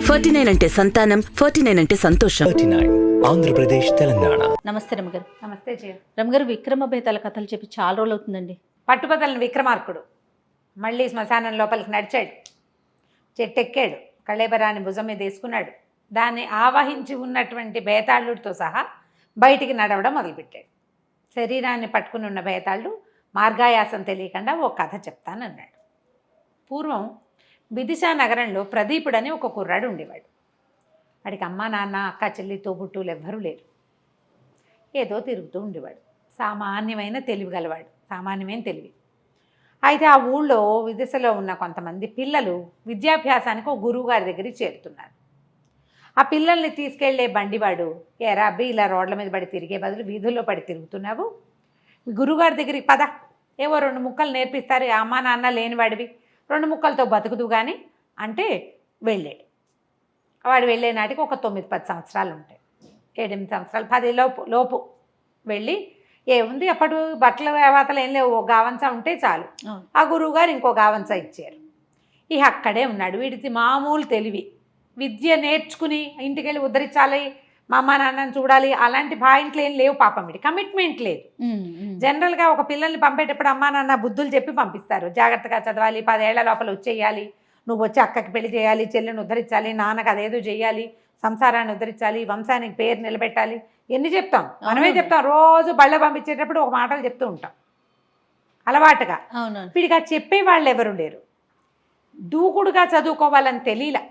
49 అంటే సంతానం, 49 అంటే సంతోషం. 39 ఆంధ్రప్రదేశ్ తెలంగాణ. నమస్తే రమగారు. నమస్తే జయ. రమగారు, విక్రమ బేతాల కథలు చెప్పి చాలా రోజులు అవుతుందండి. పట్టుబదలని విక్రమార్కుడు మళ్ళీ శ్మశానం లోపలికి నడిచాడు, చెట్టెక్కాడు, కళేబరాన్ని భుజం మీద వేసుకున్నాడు. దాన్ని ఆవహించి ఉన్నటువంటి బేతాళుడితో సహా బయటికి నడవడం మొదలుపెట్టాడు. శరీరాన్ని పట్టుకుని ఉన్న బేతాళుడు మార్గాయాసం తెలియకుండా ఓ కథ చెప్తానన్నాడు. పూర్వం విదిశా నగరంలో ప్రదీపుడని ఒక కుర్రాడు ఉండేవాడు. వాడికి అమ్మ నాన్న అక్క చెల్లి తోబుట్టులు ఎవ్వరూ లేరు. ఏదో తిరుగుతూ ఉండేవాడు. సామాన్యమైన తెలివి గలవాడు, సామాన్యమైన తెలివి. అయితే ఆ ఊళ్ళో విదిశలో ఉన్న కొంతమంది పిల్లలు విద్యాభ్యాసానికి ఒక గురువు గారి దగ్గరికి చేరుతున్నారు. ఆ పిల్లల్ని తీసుకెళ్లే బండివాడు, ఏరా అబ్బి ఇలా రోడ్ల మీద పడి తిరిగే బదులు వీధుల్లో పడి తిరుగుతున్నావు, గురువుగారి దగ్గరికి పద, ఏవో 2 ముక్కలు నేర్పిస్తారు, అమ్మా నాన్న లేనివాడివి, 2 ముక్కలతో బతుకుదు కానీ అంటే వెళ్ళాడు. వాడు వెళ్ళే నాటికి ఒక 9-10 సంవత్సరాలు ఉంటాయి, 7-8 సంవత్సరాలు, 10 లోపు వెళ్ళి ఏముంది అప్పుడు బట్టల వేవాతలు ఏం లేవు, ఓ గావంచ ఉంటే చాలు. ఆ గురువుగారు ఇంకో గావంచ ఇచ్చారు. ఇక అక్కడే ఉన్నాడు. వీడికి మామూలు తెలివి, విద్య నేర్చుకుని ఇంటికి వెళ్ళి ఉద్ధరించాలి, మా అమ్మ నాన్నని చూడాలి, అలాంటి పాయింట్లు ఏం లేవు పాపం. వీడి కమిట్మెంట్ లేదు. జనరల్గా ఒక పిల్లల్ని పంపేటప్పుడు అమ్మా నాన్న బుద్ధులు చెప్పి పంపిస్తారు, జాగ్రత్తగా చదవాలి, 10 ఏళ్ల లోపల వచ్చేయాలి, నువ్వు వచ్చి అక్కకి పెళ్లి చేయాలి, చెల్లిని ఉద్ధరించాలి, నాన్నకు అదేదో చేయాలి, సంసారాన్ని ఉద్ధరించాలి, వంశానికి పేరు నిలబెట్టాలి, ఎన్ని చెప్తాం, మనమే చెప్తాం. రోజు బళ్ళ పంపించేటప్పుడు ఒక మాటలు చెప్తూ ఉంటాం అలవాటుగా. వీడికి అది చెప్పే వాళ్ళు ఎవరు లేరు. దూకుడుగా చదువుకోవాలని తెలియలా.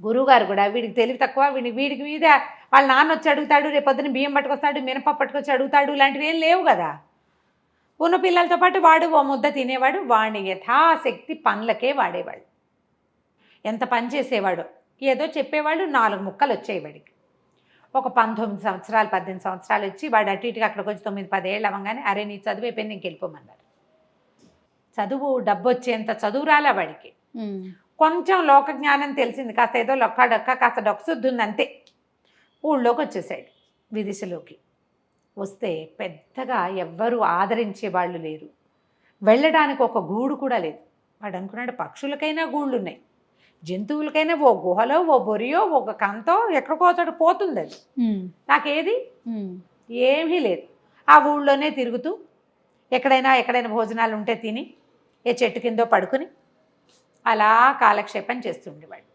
గురువుగారు కూడా వీడికి తెలివి తక్కువ, వీడికి మీద వాళ్ళ నాన్న వచ్చి అడుగుతాడు, రేపు పొద్దున బియ్యం పట్టుకొస్తాడు, మినపప్పు పట్టుకొచ్చి అడుగుతాడు, ఇలాంటివి ఏం లేవు కదా. ఉన్న పిల్లలతో పాటు వాడు ఓ ముద్ద తినేవాడు. వాడిని యథాశక్తి పనులకే వాడేవాడు. ఎంత పని చేసేవాడు, ఏదో చెప్పేవాడు, 4 ముక్కలు వచ్చాయి వాడికి. ఒక 19 సంవత్సరాలు 18 సంవత్సరాలు వచ్చి వాడు అటు ఇటుగా అక్కడికి వచ్చి 9-10 ఏళ్ళు అవ్వగానే అరే నీ చదువు అయిపోయింది, ఇంకెళ్ళిపోమన్నారు. చదువు డబ్బు వచ్చేంత చదువు రాలా వాడికి. కొంచెం లోక జ్ఞానం తెలిసింది, కాస్త ఏదో లొక్క కాస్త డొక్కసుద్ది ఉంది అంతే. ఊళ్ళోకి వచ్చేసాడు, విదిశలోకి. వస్తే పెద్దగా ఎవ్వరూ ఆదరించే వాళ్ళు లేరు, వెళ్ళడానికి ఒక గూడు కూడా లేదు. వాడు అనుకున్నాడు పక్షులకైనా గూళ్ళు ఉన్నాయి, జంతువులకైనా ఓ గుహలో ఓ బొరియో ఒక కంతో ఎక్కడికో చోట పోతుంది, అది నాకేది ఏమీ లేదు. ఆ ఊళ్ళోనే తిరుగుతూ ఎక్కడైనా భోజనాలు ఉంటే తిని ఏ చెట్టు కిందో పడుకుని అలా కాలక్షేపం చేస్తుండేవాడు.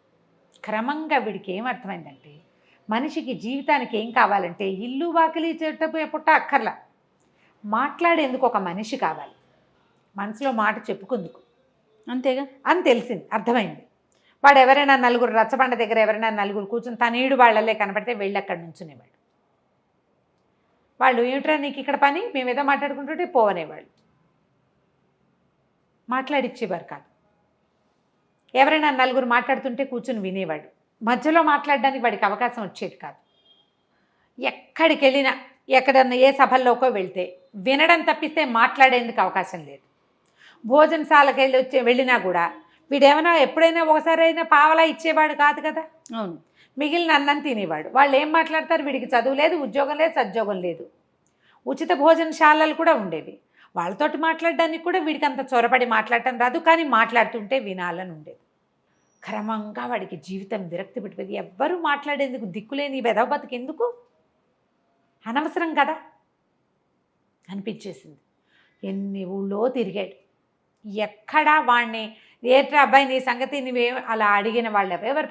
క్రమంగా వీడికి ఏమర్థమైందంటే మనిషికి జీవితానికి ఏం కావాలంటే ఇల్లు వాకిలి చెట్టు పుట్ట అక్కర్లా, మాట్లాడేందుకు ఒక మనిషి కావాలి, మనసులో మాట చెప్పుకుందుకు, అంతేగా అని తెలిసింది, అర్థమైంది. వాడు ఎవరైనా నలుగురు రచ్చబండ దగ్గర ఎవరైనా నలుగురు కూర్చుని తనీడు వాళ్ళలే కనపడితే వెళ్ళి అక్కడ నుంచునేవాడు. వాళ్ళు ఏమిట్రా నీకు ఇక్కడ పని, మేము ఏదో మాట్లాడుకుంటుంటే పోవనేవాళ్ళు, మాట్లాడిచ్చేవారు కాదు. ఎవరైనా నలుగురు మాట్లాడుతుంటే కూర్చుని వినేవాడు, మధ్యలో మాట్లాడడానికి వాడికి అవకాశం వచ్చేది కాదు. ఎక్కడికి వెళ్ళినా ఎక్కడన్నా ఏ సభల్లోకో వెళ్తే వినడం తప్పిస్తే మాట్లాడేందుకు అవకాశం లేదు. భోజనశాలకు వెళ్ళినా కూడా వీడేమైనా ఎప్పుడైనా ఒకసారైనా పావలా ఇచ్చేవాడు కాదు కదా. అవును, మిగిలిన అన్నం తినేవాడు. వాళ్ళు ఏం మాట్లాడతారు, వీడికి చదువు లేదు, ఉద్యోగం లేదు, సద్యోగం లేదు. ఉచిత భోజనశాలలు కూడా ఉండేవి, వాళ్ళతోటి మాట్లాడడానికి కూడా వీడికి అంత చొరబడి మాట్లాడటం రాదు, కానీ మాట్లాడుతుంటే వినాలని ఉండేది. క్రమంగా వాడికి జీవితం విరక్తి పెట్టిపోయింది. ఎవ్వరూ మాట్లాడేందుకు దిక్కులేని వెధవ బతుకు ఎందుకు, అనవసరం కదా అనిపించేసింది. ఎన్ని ఊళ్ళో తిరిగాడు, ఎక్కడా వాడిని ఏట్రా అబ్బాయి నీ సంగతి నువ్వే అలా అడిగిన వాళ్ళు ఎవరు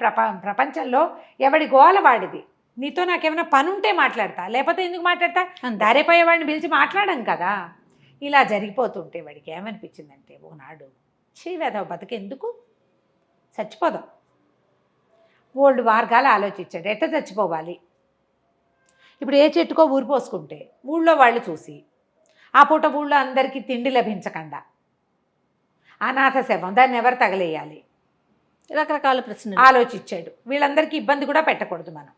ప్రపంచంలో ఎవడి గోల వాడిది, నీతో నాకేమైనా పని ఉంటే మాట్లాడతా, లేకపోతే ఎందుకు మాట్లాడతా, దారిపోయే వాడిని పిలిచి మాట్లాడం కదా. ఇలా జరిగిపోతుంటే వాడికి ఏమనిపించిందంటే ఓనాడు వెధవ బతుకెందుకు, చచ్చిపోదాం. ఓల్డ్ మార్గాలు ఆలోచించాడు, ఎట్ట చచ్చిపోవాలి. ఇప్పుడు ఏ చెట్టుకో ఊరి పోసుకుంటే ఊళ్ళో వాళ్ళు చూసి ఆ పూట ఊళ్ళో అందరికీ తిండి లభించకుండా అనాథ శవం, దాన్ని ఎవరు తగలేయాలి, రకరకాల ప్రశ్నలు ఆలోచించాడు. వీళ్ళందరికీ ఇబ్బంది కూడా పెట్టకూడదు మనం.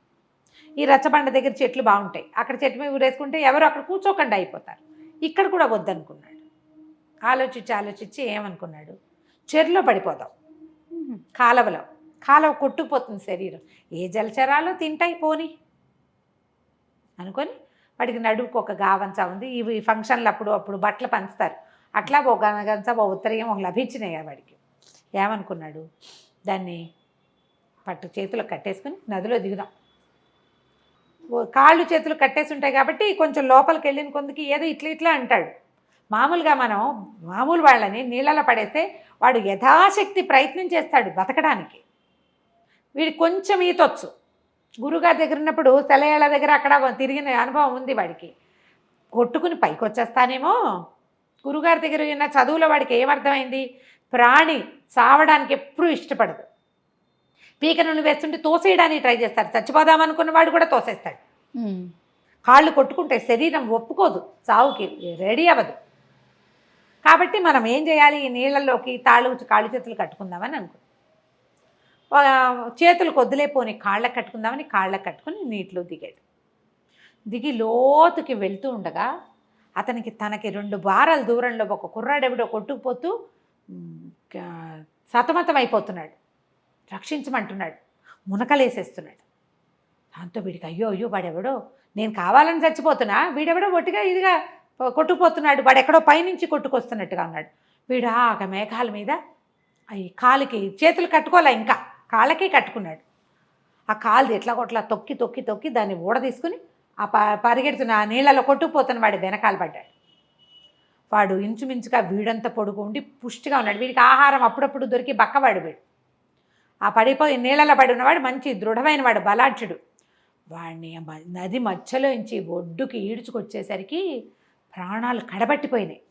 ఈ రచ్చబండ దగ్గర చెట్లు బాగుంటాయి, అక్కడ చెట్టు మీద ఊరేసుకుంటే ఎవరు అక్కడ కూర్చోకుండా అయిపోతారు, ఇక్కడ కూడా వద్దనుకున్నాడు. ఆలోచించి ఏమనుకున్నాడు, చెరులో పడిపోదాం, కాలువ కొట్టుకుపోతుంది శరీరం, ఏ జలచరాలు తింటాయి పోని అనుకొని వాడికి నడువుకు ఒక గావంచ ఉంది. ఇవి ఫంక్షన్లు అప్పుడు బట్టలు పంచుతారు, అట్లా ఒక గంచ ఒక ఉత్తరీయం ఒక లభించినాయి వాడికి. ఏమనుకున్నాడు, దాన్ని పట్టు చేతులు కట్టేసుకుని నదిలో దిగుదాం. కాళ్ళు చేతులు కట్టేసి ఉంటాయి కాబట్టి కొంచెం లోపలికి వెళ్ళిన కొందుకి ఏదో ఇట్లా ఇట్లా అంటాడు. మామూలుగా మనం మామూలు వాళ్ళని నీళ్ళలో పడేస్తే వాడు యథాశక్తి ప్రయత్నం చేస్తాడు బతకడానికి. వీడికి కొంచెం ఈతొచ్చు. గురుగారి దగ్గర ఉన్నప్పుడు సెలయేళ్ల దగ్గర అక్కడ తిరిగిన అనుభవం ఉంది వాడికి. కొట్టుకుని పైకి వచ్చేస్తానేమో. గురుగారి దగ్గర ఉన్న చదువులో వాడికి ఏమర్థమైంది? ప్రాణి చావడానికి ఎప్పుడూ ఇష్టపడదు. పీక నుండి వేస్తుంటే తోసేయడానికి ట్రై చేస్తాడు. చచ్చిపోదామనుకున్న వాడు కూడా తోసేస్తాడు. కాళ్ళు కొట్టుకుంటే శరీరం ఒప్పుకోదు, చావుకి రెడీ అవ్వదు. కాబట్టి మనం ఏం చేయాలి? ఈ నీళ్ళల్లోకి కాళ్ళు చేతులు కట్టుకుందామని అనుకో. చేతులు కొద్దులేపోని కాళ్ళకు కట్టుకుందామని కాళ్ళకు కట్టుకుని నీటిలో దిగాడు. దిగి లోతుకి వెళ్తూ ఉండగా అతనికి తనకి 2 బారాల దూరంలో ఒక కుర్రాడెవిడో కొట్టుకుపోతూ సతమతం అయిపోతున్నాడు. రక్షించమంటున్నాడు, మునకలేసేస్తున్నాడు. దాంతో వీడికి అయ్యో వాడెవడో, నేను కావాలని చచ్చిపోతున్నా, వీడెవడో ఒట్టిగా ఇదిగా కొట్టుకుపోతున్నాడు, వాడెక్కడో పైనుంచి కొట్టుకొస్తున్నట్టుగా ఉన్నాడు. వీడు ఆగ మేఘాల మీద అవి కాలికి చేతులు కట్టుకోలే, ఇంకా కాళ్ళకి కట్టుకున్నాడు. ఆ కాలు ఎట్లా కొట్లా తొక్కి దాన్ని ఊడ తీసుకుని ఆ పరిగెడుతున్న ఆ నీళ్ళలో కొట్టుకుపోతున్న వాడు వెనకాల పడ్డాడు. వాడు ఇంచుమించుగా వీడంతా పొడుగు ఉండి పుష్టిగా ఉన్నాడు. వీడికి ఆహారం అప్పుడప్పుడు దొరికి బక్కవాడు. వీడు ఆ పడిపోయి నీళ్ళలో పడి ఉన్నవాడు మంచి దృఢమైన వాడు, బలాఢ్యుడు. వాడిని నది మధ్యలో నుంచి ఒడ్డుకి ఈడ్చుకొచ్చేసరికి ప్రాణాలు కడబట్టిపోయినాయి.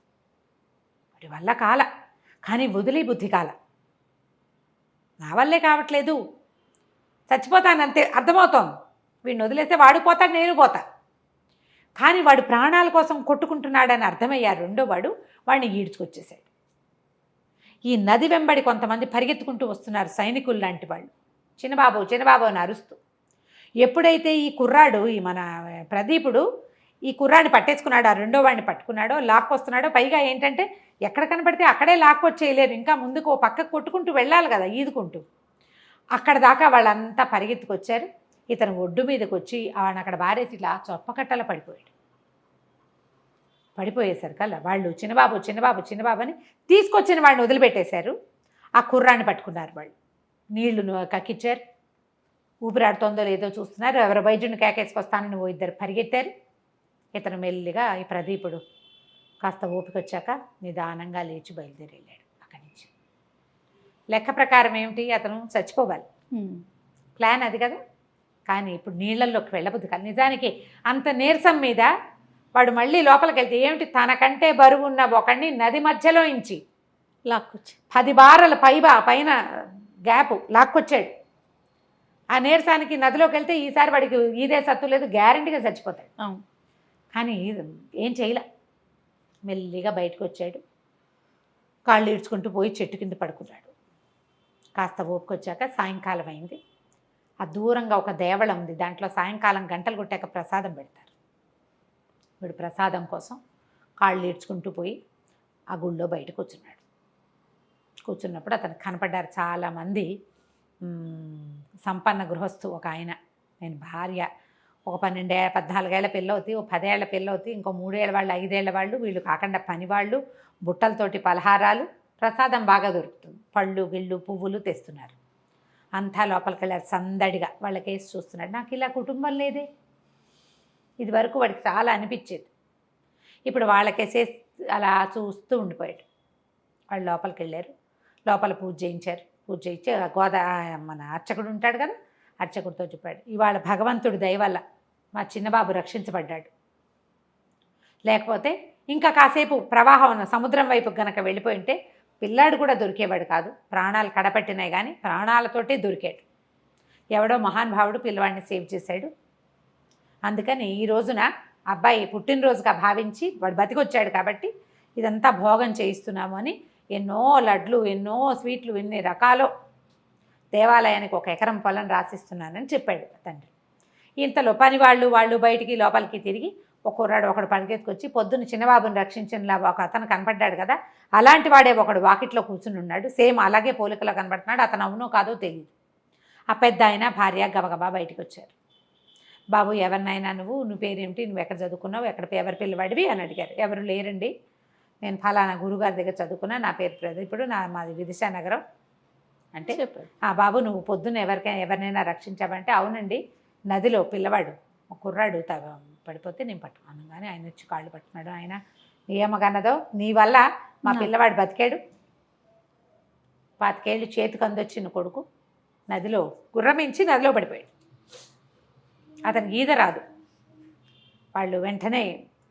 వాడి వల్ల కాల, కానీ వదిలి బుద్ధి కాల. నా వల్లే కావట్లేదు, చచ్చిపోతానంతే అర్థమవుతోంది. వీడిని వదిలేస్తే వాడు పోతాడు, నేను పోతా. కానీ వాడు ప్రాణాల కోసం కొట్టుకుంటున్నాడని అర్థమయ్యారు రెండో వాడు. వాడిని ఈడ్చుకొచ్చేసాడు. ఈ నది వెంబడి కొంతమంది పరిగెత్తుకుంటూ వస్తున్నారు, సైనికులు లాంటి వాళ్ళు. చిన్నబాబు అని అరుస్తూ. ఎప్పుడైతే ఈ కుర్రాడు, ఈ మన ప్రదీపుడు ఈ కుర్రాడిని పట్టేసుకున్నాడు, ఆ రెండో వాడిని పట్టుకున్నాడో లాక్కొస్తున్నాడో, పైగా ఏంటంటే ఎక్కడ కనపడితే అక్కడే లాక్కొచ్చేయలేరు, ఇంకా ముందుకు ఓ పక్కకు కొట్టుకుంటూ వెళ్ళాలి కదా ఈదుకుంటూ. అక్కడ దాకా వాళ్ళంతా పరిగెత్తుకొచ్చారు. ఇతను ఒడ్డు మీదకి వచ్చి ఆయన అక్కడ బారేసి ఇట్లా చొప్పకట్టల పడిపోయేసరికల్లా వాళ్ళు చిన్నబాబు అని తీసుకొచ్చిన వాడిని వదిలిపెట్టేశారు. ఆ కుర్రాన్ని పట్టుకున్నారు వాళ్ళు. నీళ్లు కక్కిచ్చారు. ఊపిరాడుతోందో లేదో చూస్తున్నారు. ఎవరు వైద్యుని కేకేసుకొస్తానని ఓ 2 పరిగెత్తారు. ఇతను మెల్లిగా ఈ ప్రదీపుడు కాస్త ఓపిక వచ్చాక నిదానంగా లేచి బయలుదేరి వెళ్ళాడు అక్కడి నుంచి. లెక్క ప్రకారం ఏమిటి? అతను చచ్చిపోవాలి, ప్లాన్ అది కదా. కానీ ఇప్పుడు నీళ్ళల్లోకి వెళ్ళబుద్ది కాదు. నిజానికి అంత నీరసం మీద వాడు మళ్ళీ లోపలికి వెళ్తే ఏమిటి, తనకంటే బరువు ఉన్న ఒకడిని నది మధ్యలో ఇంచి లాక్కొచ్చి 10 బారల పైన గ్యాప్ లాక్కొచ్చాడు. ఆ నీరసానికి నదిలోకి వెళ్తే ఈసారి వాడికి ఇదే సత్తు లేదు, గ్యారెంటీగా చచ్చిపోతాడు. కానీ ఏం చేయలే. మెల్లిగా బయటకు వచ్చాడు. కాళ్ళు ఈడ్చుకుంటూ పోయి చెట్టు కింద పడుకున్నాడు. కాస్త ఓపుకొచ్చాక సాయంకాలం అయింది. ఆ దూరంగా ఒక దేవళం ఉంది, దాంట్లో సాయంకాలం గంటలు కొట్టాక ప్రసాదం పెడతారు. వీడు ప్రసాదం కోసం కాళ్ళు ఈడ్చుకుంటూ పోయి ఆ గుళ్ళో బయట కూర్చున్నప్పుడు అతను కనపడ్డారు చాలామంది. సంపన్న గృహస్థు ఒక ఆయన, నేను భార్య, ఒక 14 ఏళ్ల పిల్లవుతి, ఒక 10 ఏళ్ల పిల్లవుతి, ఇంకో 3 ఏళ్ల వాళ్ళు, 5 ఏళ్ల వాళ్ళు, వీళ్ళు కాకుండా పనివాళ్ళు, బుట్టలతోటి పలహారాలు, ప్రసాదం బాగా దొరుకుతుంది, పళ్ళు గిళ్ళు పువ్వులు తెస్తున్నారు. అంతా లోపలికి వెళ్ళారు సందడిగా. వాళ్ళకేసి చూస్తున్నాడు. నాకు ఇలా కుటుంబం లేదే, ఇది వరకు వాడికి చాలా అనిపించేది. ఇప్పుడు వాళ్ళకేసేసి అలా చూస్తూ ఉండిపోయాడు. వాళ్ళు లోపలికి వెళ్ళారు. లోపల పూజ చేయించారు. పూజ చేయించి మన అర్చకుడు ఉంటాడు కదా, అర్చకుడితో చెప్పాడు, ఇవాళ భగవంతుడి దయ వల్ల మా చిన్నబాబు రక్షించబడ్డాడు. లేకపోతే ఇంకా కాసేపు ప్రవాహం సముద్రం వైపు గనక వెళ్ళిపోయి ఉంటే పిల్లాడు కూడా దొరికేవాడు కాదు. ప్రాణాలు కడపట్టినాయి కానీ ప్రాణాలతోటే దొరికాడు. ఎవడో మహానుభావుడు పిల్లవాడిని సేవ్ చేశాడు. అందుకని ఈ రోజున అబ్బాయి పుట్టినరోజుగా భావించి వాడు బతికొచ్చాడు కాబట్టి ఇదంతా భోగం చేయిస్తున్నాము అని ఎన్నో లడ్లు, ఎన్నో స్వీట్లు, ఎన్ని రకాలు దేవాలయానికి 1 ఎకరం పొలం రాసిస్తున్నానని చెప్పాడు తండ్రి. ఇంతలో పని వాళ్ళు బయటికి లోపలికి తిరిగి ఒకడు పరిగెత్తుకొచ్చి పొద్దున్న చిన్నబాబుని రక్షించిన ఒక అతను కనపడ్డాడు కదా, అలాంటి వాడే ఒకడు వాకిట్లో కూర్చుని ఉన్నాడు. సేమ్ అలాగే పోలికలో కనపడుతున్నాడు. అతను అవునో కాదో తెలియదు. ఆ పెద్ద ఆయన భార్య గబగబా బయటకు వచ్చారు. బాబు ఎవరినైనా నువ్వు పేరేమిటి, నువ్వు ఎక్కడ చదువుకున్నావు, ఎవరి పిల్లవాడివి అని అడిగారు. ఎవరు లేరండి, నేను ఫలానా గురుగారి దగ్గర చదువుకున్నా, నా పేరు ప్రదీపుడు, మాది విదిశానగరం, అంటే చెప్పాడు. బాబు నువ్వు పొద్దున్న ఎవరినైనా రక్షించావంటే అవునండి, నదిలో పిల్లవాడు ఒక కుర్రాడు పడిపోతే నేను పట్టుకున్నాను, కానీ ఆయన వచ్చి కాళ్ళు పట్టుకున్నాడు. ఆయన ఏమగన్నదో నీ వల్ల మా పిల్లవాడు బతికాడు, 25 ఏళ్ళు చేతికి అందొచ్చిన కొడుకు నదిలో గుర్రమించి నదిలో పడిపోయాడు. అతనికి ఈద రాదు. వాళ్ళు వెంటనే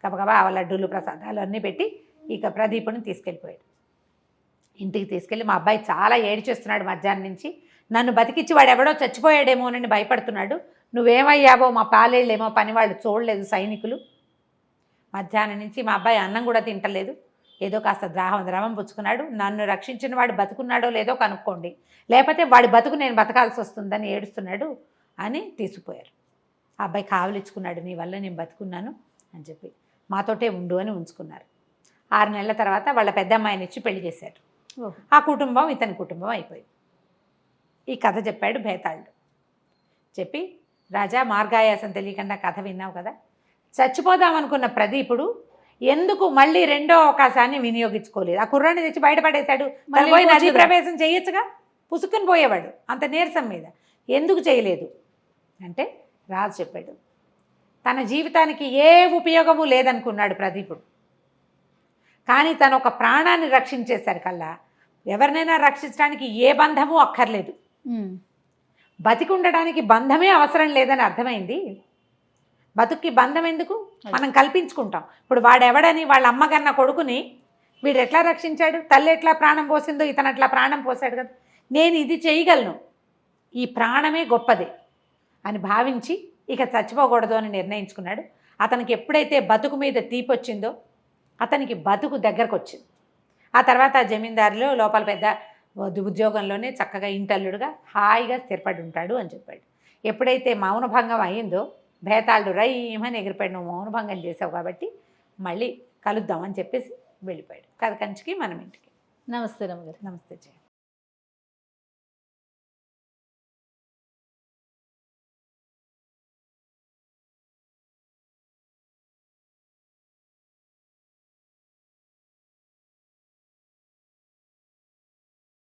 గబగబా లడ్డూలు ప్రసాదాలు అన్నీ పెట్టి ఇక ప్రదీపుని తీసుకెళ్ళిపోయాడు. ఇంటికి తీసుకెళ్ళి మా అబ్బాయి చాలా ఏడిచేస్తున్నాడు మధ్యాహ్నం నుంచి, నన్ను బతికిచ్చి వాడు ఎవడో చచ్చిపోయాడేమోనని భయపడుతున్నాడు, నువ్వేమయ్యావో మా పాలేళ్ళేమో పని వాళ్ళు చూడలేదు సైనికులు, మధ్యాహ్నం నుంచి మా అబ్బాయి అన్నం కూడా తింటలేదు, ఏదో కాస్త ద్రవం పుచ్చుకున్నాడు, నన్ను రక్షించిన వాడు బతుకున్నాడో లేదో కనుక్కోండి, లేకపోతే వాడి బతుకు నేను బతకాల్సి వస్తుందని ఏడుస్తున్నాడు అని తీసుకుపోయారు. ఆ అబ్బాయి కావలిచ్చుకున్నాడు, నీ వల్ల నేను బతుకున్నాను అని చెప్పి మాతోటే ఉండు అని ఉంచుకున్నారు. 6 నెలల తర్వాత వాళ్ళ పెద్ద అమ్మాయిని ఇచ్చి పెళ్లి చేశారు. ఆ కుటుంబం ఇతని కుటుంబం అయిపోయింది. ఈ కథ చెప్పాడు భేతాళుడు. చెప్పి రాజా మార్గాయాసం తెలియకుండా కథ విన్నావు కదా, చచ్చిపోదామనుకున్న ప్రదీపుడు ఎందుకు మళ్ళీ రెండో అవకాశాన్ని వినియోగించుకోలేదు? ఆ కుర్రాన్ని తెచ్చి బయటపడేశాడు, మళ్ళీ పోయి నదీ ప్రవేశం చేయొచ్చుగా, పుసుకుని పోయేవాడు అంత నీరసం మీద, ఎందుకు చేయలేదు అంటే రాజు చెప్పాడు, తన జీవితానికి ఏ ఉపయోగము లేదనుకున్నాడు ప్రదీపుడు, కానీ తను ఒక ప్రాణాన్ని రక్షించేసరికల్లా ఎవరినైనా రక్షించడానికి ఏ బంధము అక్కర్లేదు, బతికి ఉండడానికి బంధమే అవసరం లేదని అర్థమైంది. బతుక్కి బంధం ఎందుకు, మనం కల్పించుకుంటాం. ఇప్పుడు వాడెవడని వాళ్ళ అమ్మగన్న కొడుకుని వీడు ఎట్లా రక్షించాడు, తల్లి ఎట్లా ప్రాణం పోసిందో ఇతను అట్లా ప్రాణం పోసాడు కదా, నేను ఇది చేయగలను, ఈ ప్రాణమే గొప్పది అని భావించి ఇక చచ్చిపోకూడదు అని నిర్ణయించుకున్నాడు. అతనికి ఎప్పుడైతే బతుకు మీద తీపొచ్చిందో అతనికి బతుకు దగ్గరకు వచ్చింది. ఆ తర్వాత జమీందారులో లోపల పెద్ద ఉద్యోగంలోనే చక్కగా ఇంటల్లుడుగా హాయిగా స్థిరపడి ఉంటాడు అని చెప్పాడు. ఎప్పుడైతే మౌనభంగం అయ్యిందో భేతాళుడు రైమని ఎగిరిపోయాడు, నువ్వు మౌనభంగం చేసావు కాబట్టి మళ్ళీ కలుద్దామని చెప్పేసి వెళ్ళిపోయాడు. కథ కంచికి మనం ఇంటికి. నమస్తే రమ్మగారు. నమస్తే జయ.